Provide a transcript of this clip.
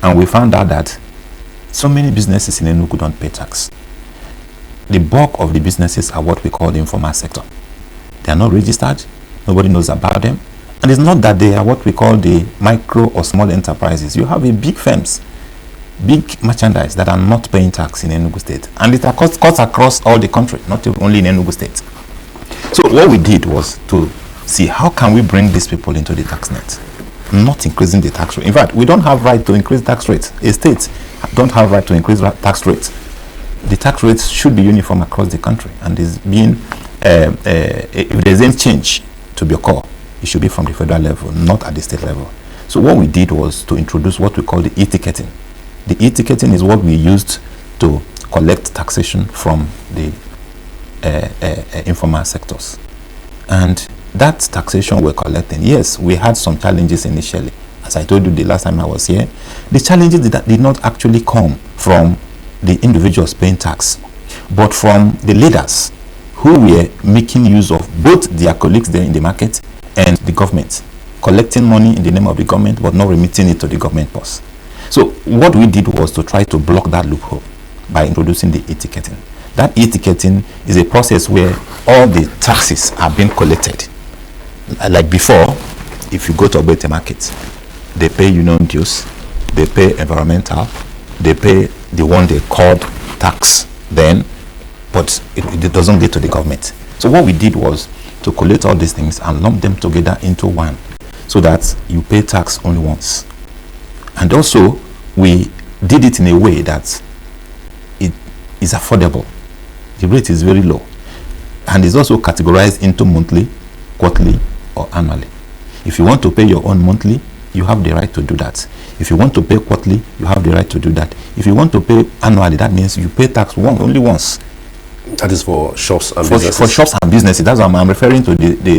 And we found out that so many businesses in Enugu don't pay tax. The bulk of the businesses are what we call the informal sector. They are not registered. Nobody knows about them. And it's not that they are what we call the micro or small enterprises. You have a big firms, big merchandise that are not paying tax in Enugu State. And it cuts across all the country, not only in Enugu State. So what we did was to see how can we bring these people into the tax net, not increasing the tax rate. In fact, we don't have right to increase tax rates. A state don't have right to increase tax rates. The tax rates should be uniform across the country, and is being if there's any change to be occur, it should be from the federal level, not at the state level. So what we did was to introduce what we call the e-ticketing. The e-ticketing is what we used to collect taxation from the informal sectors. And that taxation we're collecting, yes, we had some challenges initially. As I told you the last time I was here, the challenges did not actually come from the individuals paying tax, but from the leaders who were making use of both their colleagues there in the market and the government, collecting money in the name of the government but not remitting it to the government purse. So what we did was to try to block that loophole by introducing the e-ticketing. That e-ticketing is a process where all the taxes are being collected. Like before, if you go to a market, they pay union dues, they pay environmental, they pay the one they called tax then, but it doesn't get to the government. So what we did was to collect all these things and lump them together into one, so that you pay tax only once. And also, we did it in a way that it is affordable. The rate is very low, and is also categorized into monthly, quarterly, or annually. If you want to pay your own monthly, you have the right to do that. If you want to pay quarterly, you have the right to do that. If you want to pay annually, that means you pay tax only once. That is for shops and businesses. For shops and businesses. That's what I'm referring to the